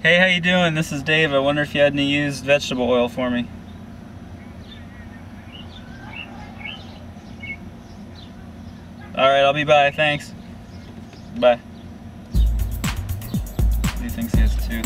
Hey, how you doing? This is Dave. I wonder if you had any used vegetable oil for me. Alright, I'll be by. Thanks. Bye. He thinks he has two.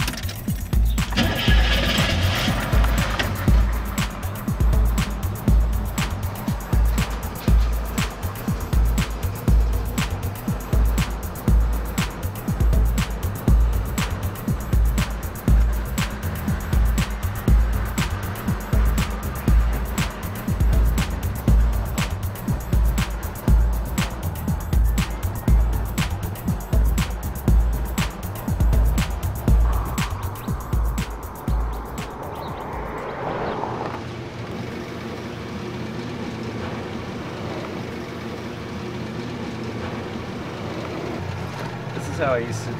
This is how I used to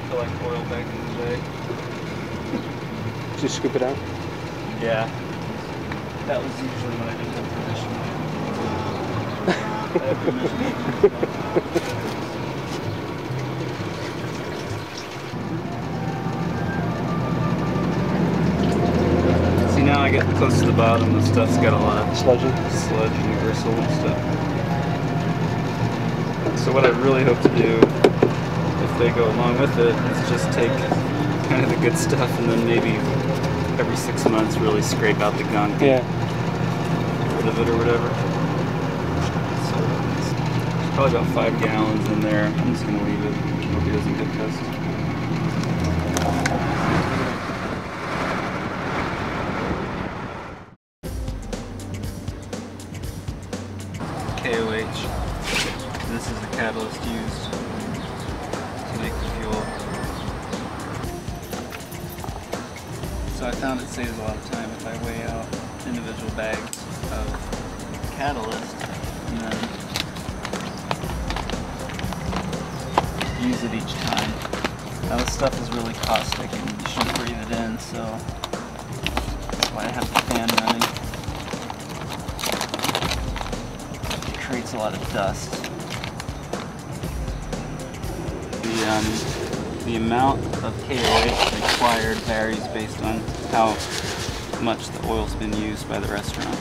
collect oil back in the day. Just scoop it out? Yeah. That was usually when I didn't have permission. I had permission. See, now I get close to the bottom, the stuff's got a lot of sludge and gristle and stuff. So what I really hope to do, if they go along with it, is just take kind of the good stuff and then maybe every 6 months really scrape out the gunk. Yeah. Get rid of it or whatever. So it's probably about 5 gallons in there. I'm just going to leave it. Hope he doesn't get pissed. KOH. This is the catalyst used to make the fuel. So I found it saves a lot of time if I weigh out individual bags of catalyst and then use it each time. Now this stuff is really caustic and you shouldn't breathe it in, so that's why I have the fan running. It creates a lot of dust. The amount of KOH required varies based on how much the oil's been used by the restaurant.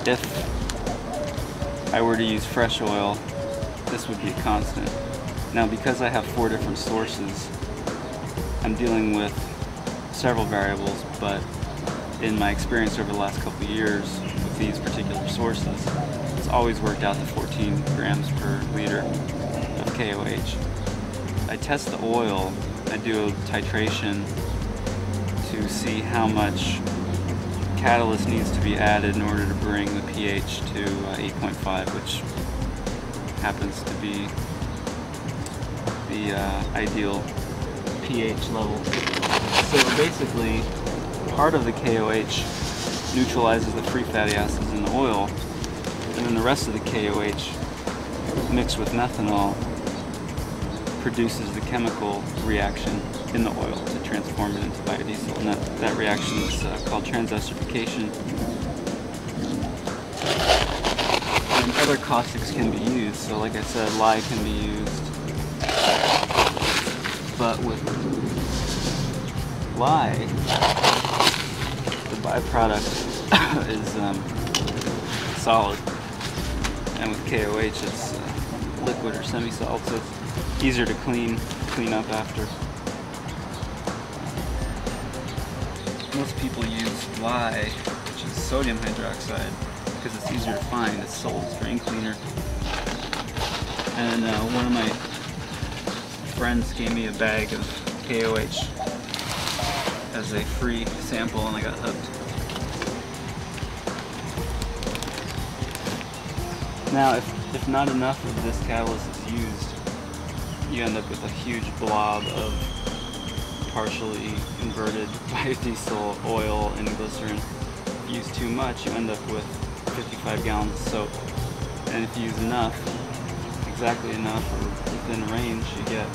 If I were to use fresh oil, this would be a constant. Now, because I have 4 different sources, I'm dealing with several variables, but in my experience over the last couple of years with these particular sources, it's always worked out to 14 grams per liter of KOH. I test the oil, I do a titration to see how much catalyst needs to be added in order to bring the pH to 8.5, which happens to be the ideal pH level. So basically, part of the KOH neutralizes the free fatty acids in the oil, and then the rest of the KOH mixed with methanol produces the chemical reaction in the oil to transform it into biodiesel, and that reaction is called transesterification. And other caustics can be used, so like I said, lye can be used, but with lye, the byproduct is solid, and with KOH it's liquid or semi-solid, so it's easier to clean up after. Most people use lye, which is sodium hydroxide, because it's easier to find. It's sold as drain cleaner. And one of my friends gave me a bag of KOH as a free sample, and I got hooked. Now, if not enough of this catalyst is used, you end up with a huge blob of partially converted biodiesel oil and glycerin. If you use too much, you end up with 55 gallons of soap. And if you use enough, exactly enough, or within range, you get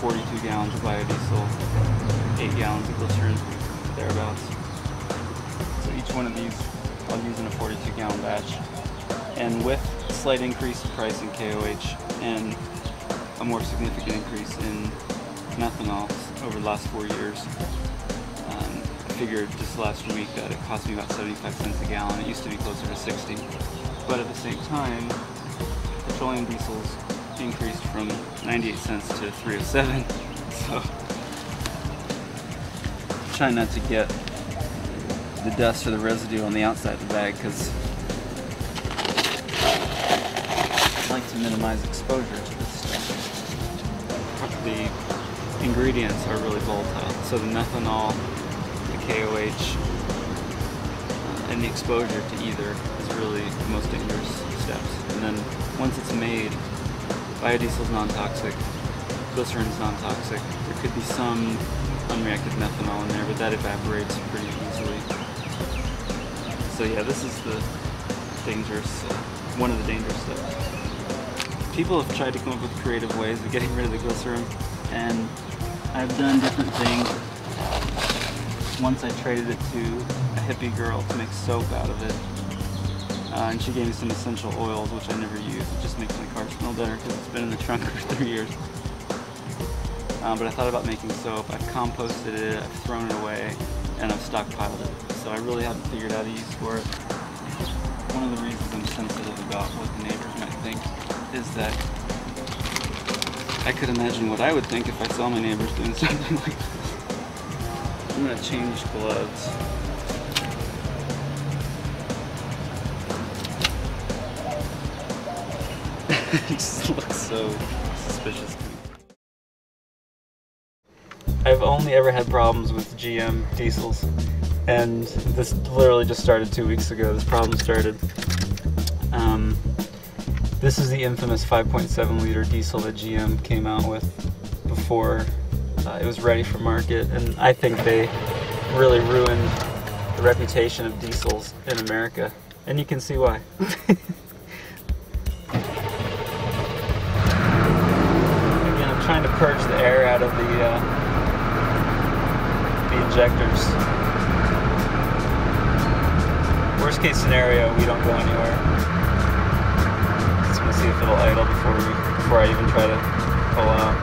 42 gallons of biodiesel, 8 gallons of glycerin, thereabouts. So each one of these I'll use in a 42 gallon batch. And with a slight increase in price in KOH and a more significant increase in methanol, over the last 4 years. I figured just last week that it cost me about 75 cents a gallon. It used to be closer to 60. But at the same time, petroleum diesels increased from 98 cents to 307. So try not to get the dust or the residue on the outside of the bag, because I like to minimize exposure to this stuff. The ingredients are really volatile, so the methanol, the KOH, and the exposure to either is really the most dangerous steps. And then once it's made, biodiesel is non-toxic, glycerin is non-toxic. There could be some unreacted methanol in there, but that evaporates pretty easily. So yeah, this is the dangerous, one of the dangerous steps. People have tried to come up with creative ways of getting rid of the glycerin, and I've done different things. Once I traded it to a hippie girl to make soap out of it, and she gave me some essential oils, which I never use. It just makes my car smell better because it's been in the trunk for 3 years. But I thought about making soap. I've composted it, I've thrown it away, and I've stockpiled it. So I really haven't figured out a use for it. One of the reasons I'm sensitive about what the neighbors might think is that I could imagine what I would think if I saw my neighbors doing something like this. I'm going to change gloves. It just looks so suspicious to me. I've only ever had problems with GM diesels, and this literally just started 2 weeks ago. This problem started. This is the infamous 5.7 liter diesel that GM came out with before it was ready for market, and I think they really ruined the reputation of diesels in America, and you can see why. Again, I'm trying to purge the air out of the injectors. Worst case scenario, we don't go anywhere. Just want to see if it'll idle before I even try to pull out.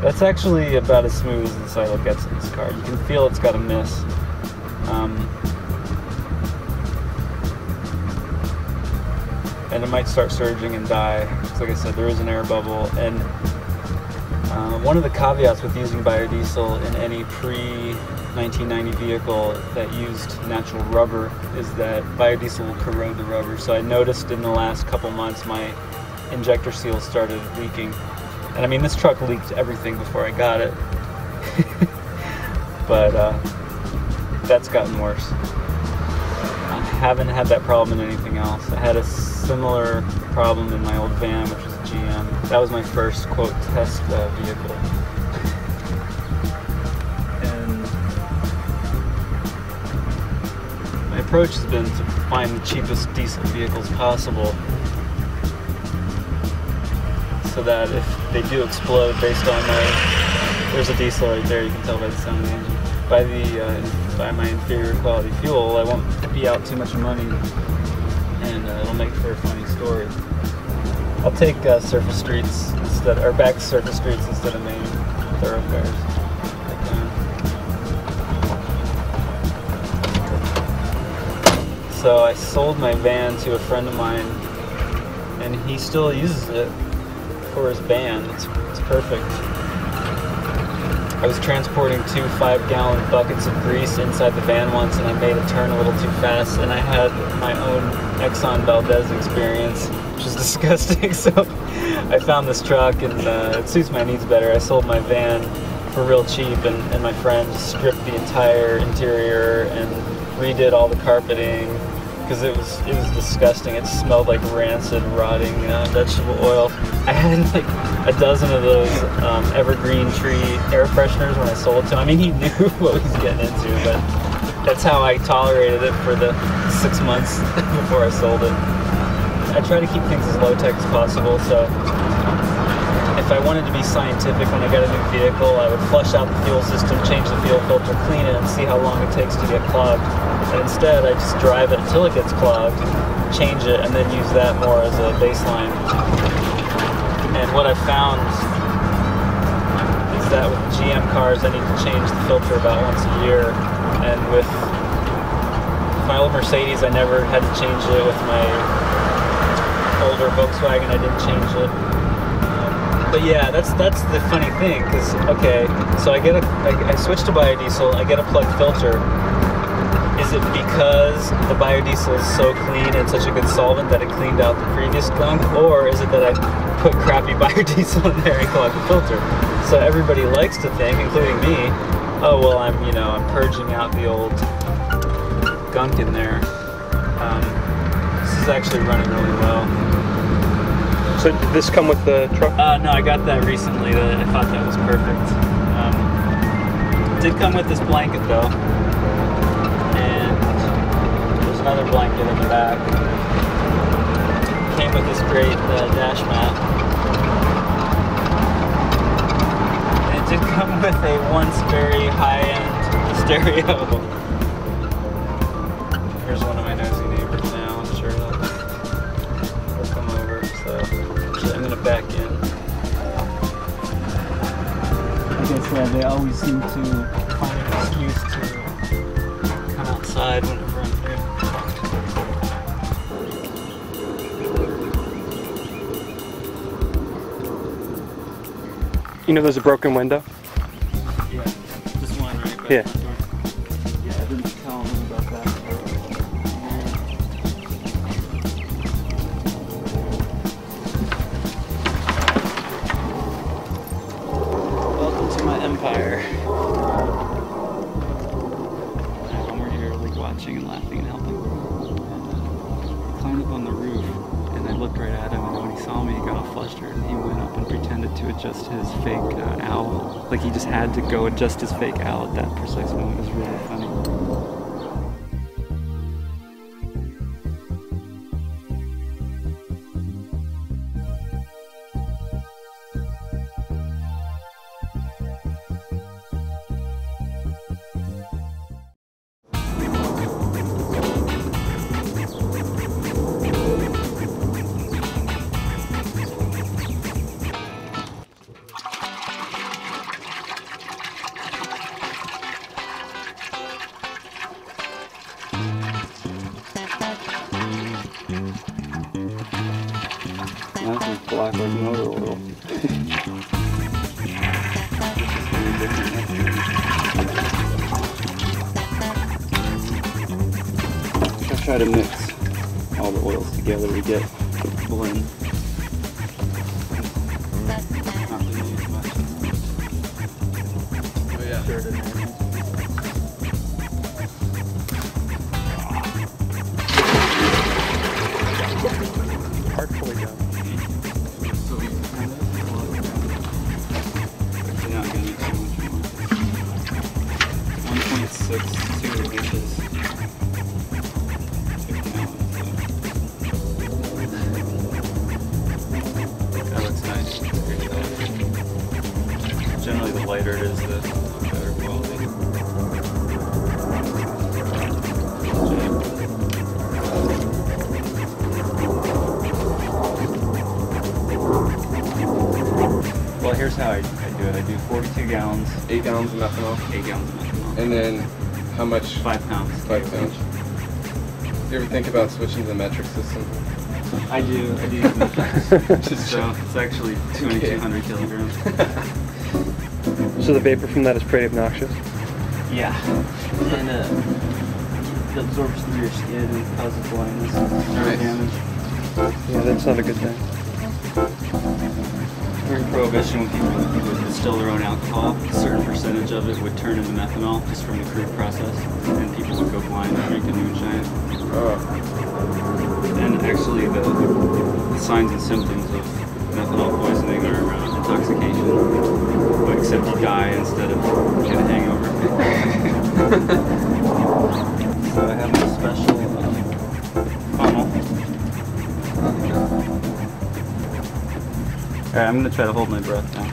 That's actually about as smooth as this idle gets in this car. You can feel it's got a miss. And it might start surging and die. Because like I said, there is an air bubble. And one of the caveats with using biodiesel in any pre-1990 vehicle that used natural rubber is that biodiesel will corrode the rubber. So I noticed in the last couple months my injector seals started leaking. And I mean, this truck leaked everything before I got it. But that's gotten worse. I haven't had that problem in anything else. I had a similar problem in my old van, which was a GM. That was my first, quote, test vehicle. And my approach has been to find the cheapest diesel vehicles possible, so that if they do explode based on there's a diesel right there, you can tell by the sound of the engine, by my inferior quality fuel, I won't be out too much money, and it'll make for a funny story. I'll take surface streets instead, or back surface streets instead of main thoroughfares. So I sold my van to a friend of mine, and he still uses it for his band. It's perfect. I was transporting 2 5-gallon buckets of grease inside the van once, and I made it turn a little too fast, and I had my own Exxon Valdez experience, which is disgusting. So I found this truck, and it suits my needs better. I sold my van for real cheap, and my friend stripped the entire interior and redid all the carpeting, because it was disgusting. It smelled like rancid, rotting vegetable oil. I had like a dozen of those evergreen tree air fresheners when I sold it to him. I mean, he knew what he was getting into, but that's how I tolerated it for the 6 months before I sold it. I try to keep things as low-tech as possible, so if I wanted to be scientific when I got a new vehicle, I would flush out the fuel system, change the fuel filter, clean it, and see how long it takes to get clogged. And instead, I just drive it until it gets clogged, change it, and then use that more as a baseline. And what I found is that with GM cars, I need to change the filter about once a year. And with my old Mercedes, I never had to change it. With my older Volkswagen, I didn't change it. But yeah, that's the funny thing, because okay, so I switched to biodiesel. I get a plug filter. Is it because the biodiesel is so clean and such a good solvent that it cleaned out the previous gunk, or is it that I put crappy biodiesel in there and clogged the filter? So everybody likes to think, including me, oh well, I'm purging out the old gunk in there. This is actually running really well. So did this come with the truck? No, I got that recently. I thought that was perfect. It did come with this blanket though, and there's another blanket in the back. Came with this great dash mat. And it did come with a once very high-end stereo. Here's one of my nosy neighbors now. I'm sure they'll come over. So I'm gonna back in. Like I said, they always seem to find an excuse to come outside whenever I'm here. You know there's a broken window? Yeah, this one right back. Yeah. Yeah, I didn't tell them about that. Welcome to my empire. When we're here, like watching and laughing and helping. And climbed up on the roof, and I looked right at him, and when he saw me, he got all flustered, and he went up and pretended to adjust his fake owl. Like he just had to go adjust his fake owl at that precise moment. It was really funny. This is black like motor oil. I try to mix all the oils together to get a blend. Not really use much. Oh yeah. Sure it is. Artfully done. You're not going to need too much more. 1.62 inches. 50 gallons. That looks nice. Great color. Generally, the lighter it is, the better quality. Well, here's how I do it. I do 42 gallons. 8 gallons of methanol. 8 gallons of methanol. And then how much? 5 pounds. 5 pounds. Do you ever think about switching to the metric system? I do. So it's actually 2,200 kilograms. So the vapor from that is pretty obnoxious? Yeah. And it absorbs through your skin and causes blindness and nerve damage. Yeah, that's not a good thing. During Prohibition, when people would distill their own alcohol, a certain percentage of it would turn into methanol just from the crude process, and people would go blind drinking moonshine. And actually, the signs and symptoms of methanol poisoning are intoxication, but except you die instead of get a hangover. So I have my special funnel. Alright, I'm going to try to hold my breath now.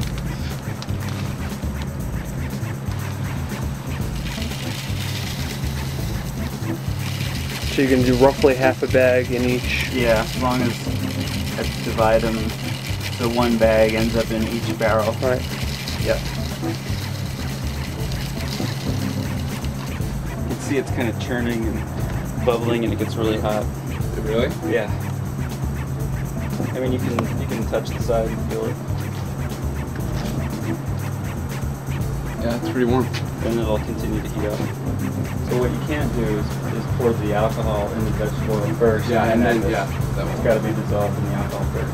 So you can do roughly half a bag in each? Yeah, as long as I divide them the one bag ends up in each barrel. Right. Yep. You can see it's kind of churning and bubbling, and it gets really hot. Really? Yeah. I mean, you can touch the side and feel it. Yeah, it's pretty warm. Then it'll continue to heat up. So what you can't do is pour the alcohol in the vegetable oil first. Yeah, and then, it's that one. got to be dissolved in the alcohol first.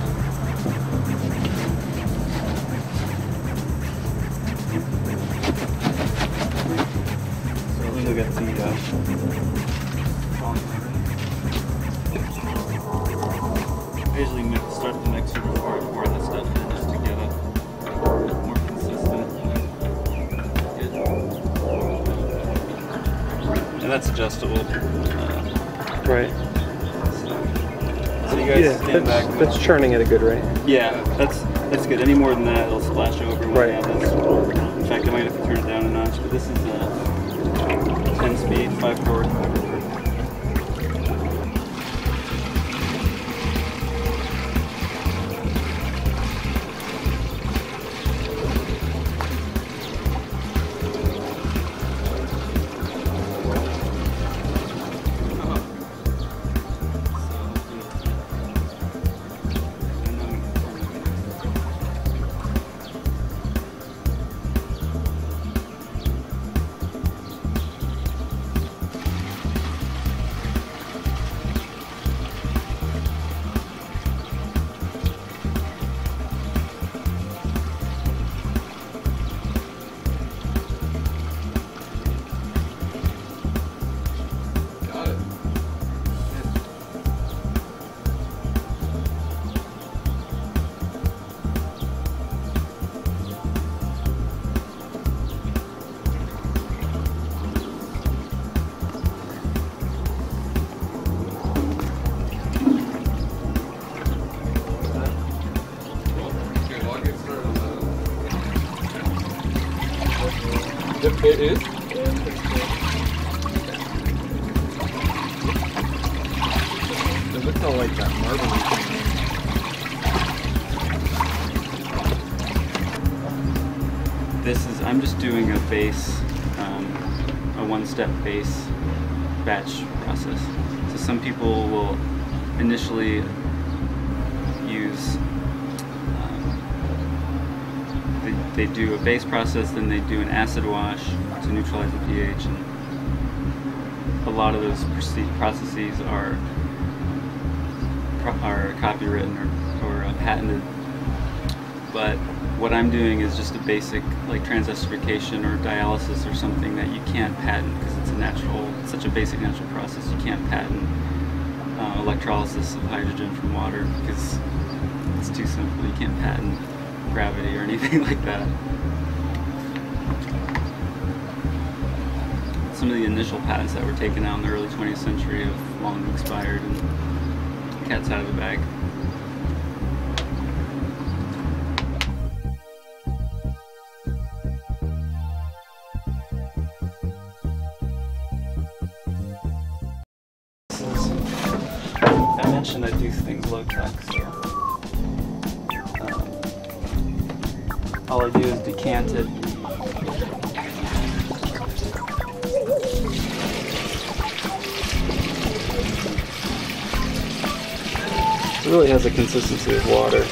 So let me look at the I usually start the mixer before I pour that stuff in just to get it more consistent. And that's adjustable. Right. So you guys stand back. That's churning at a good rate. Yeah, that's good. Any more than that, it'll splash over when Right. you have this. In fact, I might have to turn it down a notch, but this is a 10 speed, 5/4. Got it. Okay, well, I'll get started on that. Yep, it is. It looks all like that marbly thing. I'm just doing a base, a one-step base batch process. So some people will initially use, they do a base process, then they do an acid wash to neutralize the pH, and a lot of those processes are copywritten or patented. But what I'm doing is just a basic like transesterification or dialysis or something that you can't patent because it's such a basic natural process. You can't patent electrolysis of hydrogen from water because it's too simple. You can't patent gravity or anything like that. Some of the initial patents that were taken out in the early 20th century have long expired and cat's out of the bag. I mentioned I do things low tech, so all I do is decant it. It really has a consistency of water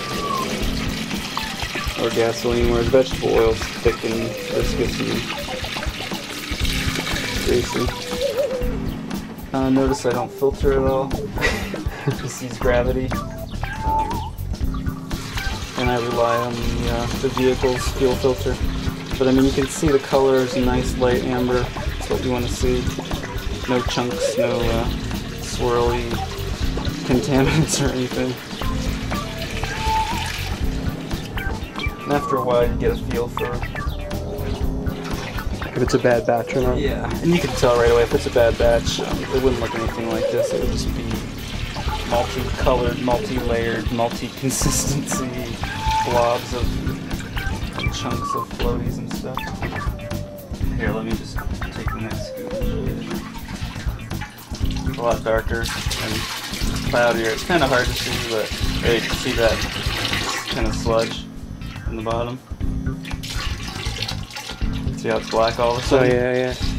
or gasoline, whereas vegetable oil is thick and viscous and greasy. Notice I don't filter at all. Just use gravity. And I rely on the vehicle's fuel filter. But I mean, you can see the color is a nice light amber. That's what you want to see. No chunks, no swirly contaminants or anything. And after a while, you get a feel for if it's a bad batch or not. Yeah, and you can tell right away if it's a bad batch. It wouldn't look anything like this. It would just be multi-colored, multi-layered, multi-consistency blobs of chunks of floaties and stuff. Here, let me just take the next scoop. It's a lot darker and cloudier. It's kind of hard to see, but there you can see that. It's kind of sludge in the bottom. See how it's black all of a Oh sudden? yeah, yeah.